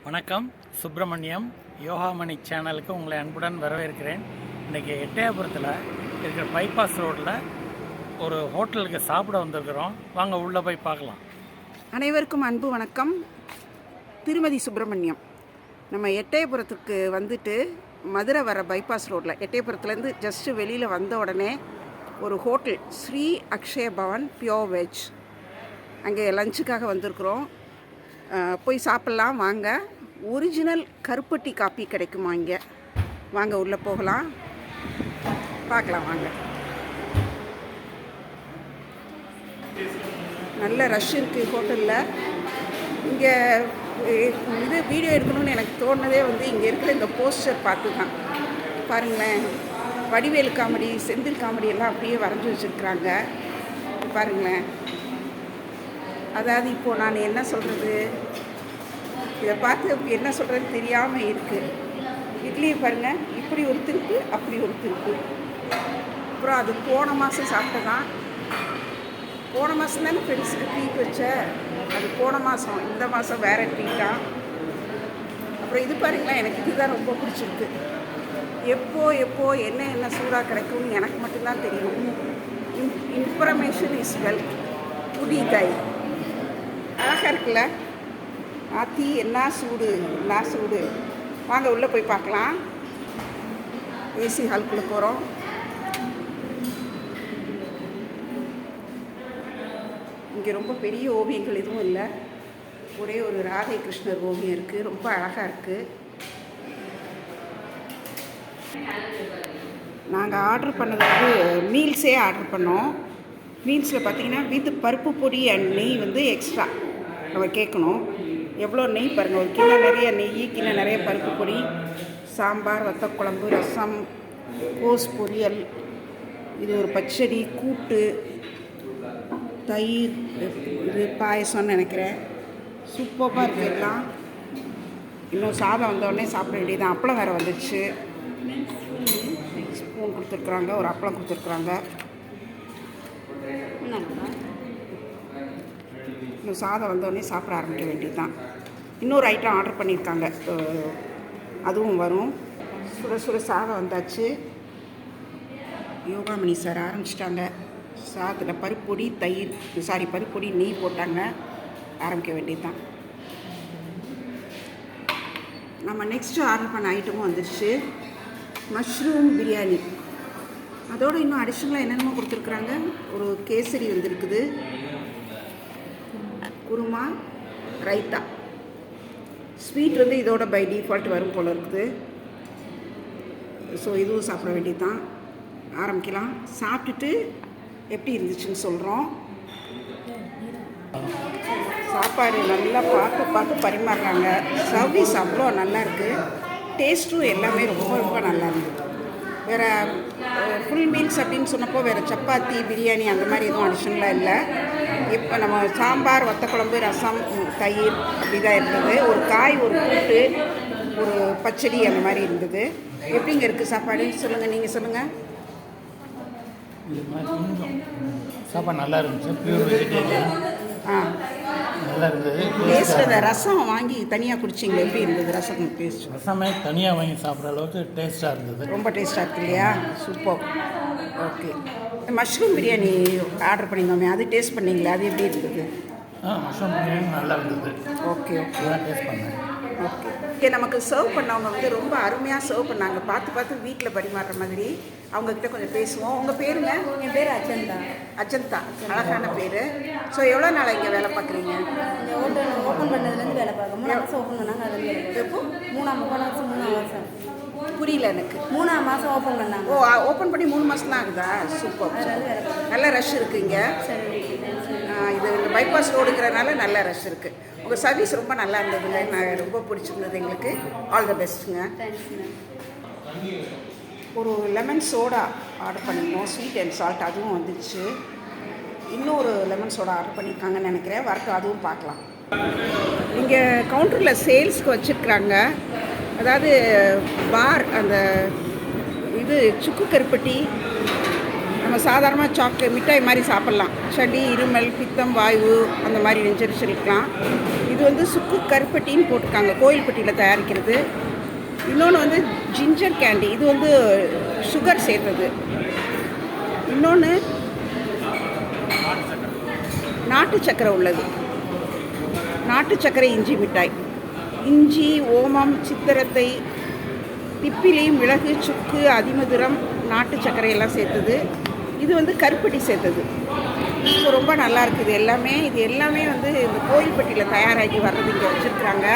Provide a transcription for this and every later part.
வணக்கம். சுப்பிரமணியம் யோகாமணி சேனலுக்கு உங்களை அன்புடன் வரவேற்கிறேன். இன்றைக்கி எட்டயபுரத்தில் இருக்கிற பைபாஸ் ரோட்டில் ஒரு ஹோட்டலுக்கு சாப்பிட வந்திருக்கிறோம். வாங்க உள்ளே போய் பார்க்கலாம். அனைவருக்கும் அன்பு வணக்கம். திருமதி சுப்பிரமணியம். நம்ம எட்டயபுரத்துக்கு வந்துட்டு மதுரை வர பைபாஸ் ரோட்டில் எட்டயபுரத்துலேருந்து ஜஸ்ட்டு வெளியில் வந்த உடனே ஒரு hotel Sri Akshaya Bhavan pure veg, அங்கே லஞ்சுக்காக வந்திருக்கிறோம். போய் சாப்பிட்லாம் வாங்க. ஒரிஜினல் கருப்பட்டி காப்பி கிடைக்குமா இங்கே? வாங்க உள்ளே போகலாம், பார்க்கலாம் வாங்க. நல்ல ரஷ் இருக்குது ஹோட்டலில். இங்கே இது வீடியோ எடுக்கணும்னு எனக்கு தோணுனதே இங்கே இருக்கிற இந்த போஸ்டர் பார்த்து தான். பாருங்களேன், வடிவேலு காமெடி, செந்தில் காமெடி எல்லாம் அப்படியே வரைஞ்சி வச்சுருக்குறாங்க. பாருங்களேன். அதாவது இப்போது நான் என்ன சொல்கிறது, இதை பார்த்து என்ன சொல்கிறதுன்னு தெரியாமல் இருக்குது. இட்லியை பாருங்கள், இப்படி ஒரு திருப்பு அப்படி ஒரு திருப்பு. அப்புறம் அது போன மாதம் சாப்பிட்டதான். போன மாதம் தானே ஃப்ரெண்ட்ஸுக்கு ட்ரீட் வச்ச, அது போன மாதம். இந்த மாதம் வேறு ட்ரீட்டாக. அப்புறம் இது பாருங்களேன், எனக்கு இதுதான் ரொம்ப பிடிச்சிருக்கு. எப்போ என்ன சூடாக கிடைக்கும்னு எனக்கு மட்டும்தான் தெரியும். Information is wealth. புடி கை அழகாக இருக்குல்ல? ஆத்தி என்ன சூடு. வாங்க உள்ளே போய் பார்க்கலாம். ஏசி ஹாலுக்குள்ளே போகிறோம். இங்கே ரொம்ப பெரிய ஓவியங்கள் எதுவும் இல்லை. ஒரே ஒரு ராதை கிருஷ்ணர் ஓவியம் இருக்குது, ரொம்ப அழகாக இருக்குது. நாங்கள் ஆர்டர் பண்ணது மீல்ஸே ஆர்டர் பண்ணோம். மீல்ஸில் பார்த்திங்கன்னா வித் பருப்பு பொடி அண்ட் நெய் எக்ஸ்ட்ரா நம்ம கேட்கணும். எவ்வளோ நெய் பாருங்கள், ஒரு கிலோ நிறைய நெய், கிலோ நிறைய பருப்பு பொடி, சாம்பார், வத்தக்குழம்பு, ரசம், கோஸ் பொரியல், இது ஒரு பச்சடி, கூட்டு, தயிர், இது பாயசம்னு நினைக்கிறேன். சூப்பராக இருக்குது எல்லாம். இன்னும் சாதம் வந்தோடனே சாப்பிட வேண்டியதான். அப்பளம் வேறு வந்துடுச்சு. ஸ்பூன் கொடுத்துருக்குறாங்க, ஒரு அப்பளம் கொடுத்துருக்குறாங்க. இன்னும் சாதம் வந்தோடனே சாப்பிட ஆரம்பிக்க வேண்டியது தான். இன்னொரு ஐட்டம் ஆர்டர் பண்ணியிருக்காங்க, அதுவும் வரும். சுட சாதம் வந்தாச்சு. யோகாமணி சார் ஆரம்பிச்சிட்டாங்க. சாதத்தில் பருப்பொடி, பருப்பொடி, நெய் போட்டாங்க. ஆரம்பிக்க வேண்டியது தான். நம்ம நெக்ஸ்ட்டு ஆர்டர் பண்ண ஐட்டமும் வந்துடுச்சு. மஷ்ரூம் பிரியாணி. அதோடு இன்னும் அடிஷ்னலாக என்னென்னமோ கொடுத்துருக்குறாங்க. ஒரு கேசரி வந்துருக்குது, குருமா, ரைத்தா. ஸ்வீட் இதோட பை டிஃபால்ட் வரும் போல் இருக்குது. ஸோ இதுவும் சாப்பிட வேண்டியது தான். ஆரம்பிக்கலாம். சாப்பிட்டுட்டு எப்படி இருந்துச்சுன்னு சொல்கிறோம். சாப்பாடு நல்லா பார்த்து பரிமாறுறாங்க. சர்வீஸ் அவ்வளோ நல்லா இருக்குது. டேஸ்ட்டும் எல்லாமே ரொம்ப நல்லா இருந்தது. வேறு ஃபுல் மீல்ஸ் அப்படின்னு சொன்னப்போ வேறு சப்பாத்தி, பிரியாணி அந்த மாதிரி எதுவும் அடிஷனலாக இல்லை. இப்போ நம்ம சாம்பார், வத்தக்குழம்பு, ரசம், தயிர் அப்படி தான் இருந்தது. ஒரு காய், ஒரு கூட்டு, ஒரு பச்சடி அந்த மாதிரி இருந்தது. எப்படிங்க இருக்குது சாப்பாடு? சொல்லுங்கள், நீங்கள் சொல்லுங்கள். சாப்பாடு நல்லா இருந்துச்சு. Pure vegetarian. நல்லா இருந்தது. டேஸ்ட். அந்த ரசம் வாங்கி தனியாக குடிச்சிங்களா? எப்படி இருந்தது ரசம் டேஸ்ட்? ரசமே தனியாக வாங்கி சாப்பிட்ற அளவுக்கு டேஸ்ட்டாக இருந்தது. ரொம்ப டேஸ்ட்டாக இருக்கு இல்லையா? Super. Okay. Mushroom biryani order பண்ணியிருந்தோமே, அது டேஸ்ட் பண்ணிங்களா? அது எப்படி இருந்தது? மஷ்ரூம் பிரியாணி நல்லா இருந்தது. ஓகே. டேஸ்ட் பண்ணேன். ஓகே. இங்கே நமக்கு சர்வ் பண்ணவங்க ரொம்ப அருமையாக சர்வ் பண்ணாங்க. பார்த்து வீட்டில் பரிமாறுற மாதிரி. அவங்கக்கிட்ட கொஞ்சம் பேசுவோம். உங்கள் பேருங்க? என் பேர் அஜந்தா. அழகான பேர். ஸோ எவ்வளோ நாளாக இங்கே வேலை பார்க்குறீங்க? இந்த ஹோட்டல் ஓப்பன் பண்ணதுலேருந்து வேலை பார்க்க 3 மாதம் ஓப்பன் பண்ணாங்க. அது எப்போ? 3 மாதம். புரியல எனக்கு. 3 மாதம் ஓப்பன் பண்ணாங்க. ஓ, ஓப்பன் பண்ணி 3 மாதம் தான் ஆகுதா? சூப்பர். நல்ல ரஷ் இருக்குது இங்கே. இது பைபாஸ் ரோடுங்கிறதுனால நல்ல ரஷ் இருக்குது. உங்கள் சர்வீஸ் ரொம்ப நல்லா இருந்ததுங்க. நான் ரொம்ப பிடிச்சிருந்தது எங்களுக்கு. ஆல் த பெஸ்ட்டுங்க. ஒரு லெமன் சோடா ஆர்டர் பண்ணியிருந்தோம், ஸ்வீட் அண்ட் சால்ட். அதுவும் வந்துடுச்சு. இன்னொரு லெமன் சோடா ஆர்டர் பண்ணியிருக்காங்கன்னு நினைக்கிறேன். வரட்டும், அதுவும் பார்க்கலாம். இங்கே கவுண்டரில் சேல்ஸ்க்கு வச்சுருக்குறாங்க. அதாவது பார், அந்த இது சுக்கு கருப்பட்டி, நம்ம சாதாரணமாக சாக்லேட் மிட்டாய் மாதிரி சாப்பிட்லாம். சளி, இருமல், பித்தம், வாயு அந்த மாதிரி நெஞ்சரிச்சிருக்கலாம். இது வந்து சுக்கு கருப்பட்டின்னு போட்டிருக்காங்க, கோயில்பட்டியில் தயாரிக்கிறது. இன்னொன்று வந்து ஜிஞ்சர் கேண்டி, இது வந்து சுகர் சேர்த்தது. இன்னொன்று நாட்டு சக்கரை உள்ளது, நாட்டு சக்கரை இஞ்சி மிட்டாய். இஞ்சி, ஓமம், சித்திரத்தை, திப்பிலி, மிளகு, சுக்கு, அதிமதுரம், நாட்டு சர்க்கரை எல்லாம் சேர்த்தது. இது வந்து கருப்பட்டி சேர்த்தது. ஸோ ரொம்ப நல்லா இருக்குது எல்லாமே. இது எல்லாமே வந்து இந்த கோயில்பட்டியில் தயாராகி வர்றது இங்கே வச்சுருக்குறாங்க.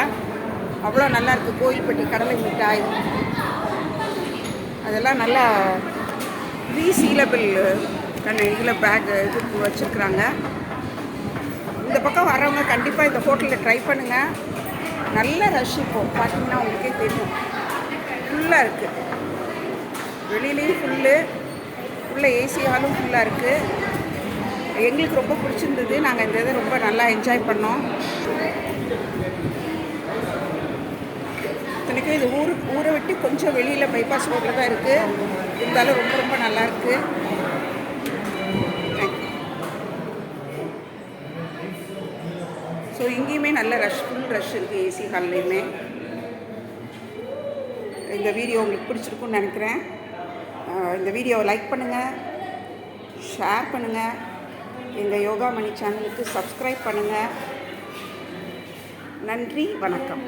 அவ்வளோ நல்லா இருக்குது. கோயில்பட்டி கடலை மிட்டாய் அதெல்லாம் நல்லா ரீசீலபிள் இதில் பேக் இது வச்சுருக்குறாங்க. இந்த பக்கம் வரவங்க கண்டிப்பாக இந்த ஹோட்டலில் ட்ரை பண்ணுங்கள். நல்ல ரஷ் இப்போது பார்த்தீங்கன்னா உங்களுக்கே தெரியும், ஃபுல்லாக இருக்குது. வெளியிலையும் ஃபுல்லு, உள்ள ஏசி ஹாலும் ஃபுல்லாக இருக்குது. எங்களுக்கு ரொம்ப பிடிச்சிருந்தது. நாங்கள் இந்த இதை ரொம்ப நல்லா என்ஜாய் பண்ணோம். இத்தனைக்கும் இது ஊரை விட்டு கொஞ்சம் வெளியில் பைபாஸ் ரோட்டில் தான் இருக்குது. இருந்தாலும் ரொம்ப ரொம்ப நல்லாயிருக்கு. ஸோ இங்கேயுமே நல்ல ரஷ், ஃபுல் ரஷ் இருக்குது ஏசி ஹால்லையுமே. இந்த வீடியோ உங்களுக்கு பிடிச்சிருக்குன்னு நினைக்கிறேன். இந்த வீடியோவை லைக் பண்ணுங்கள், ஷேர் பண்ணுங்கள், எங்கள் யோகாமணி சேனலுக்கு சப்ஸ்கிரைப் பண்ணுங்கள். நன்றி, வணக்கம்.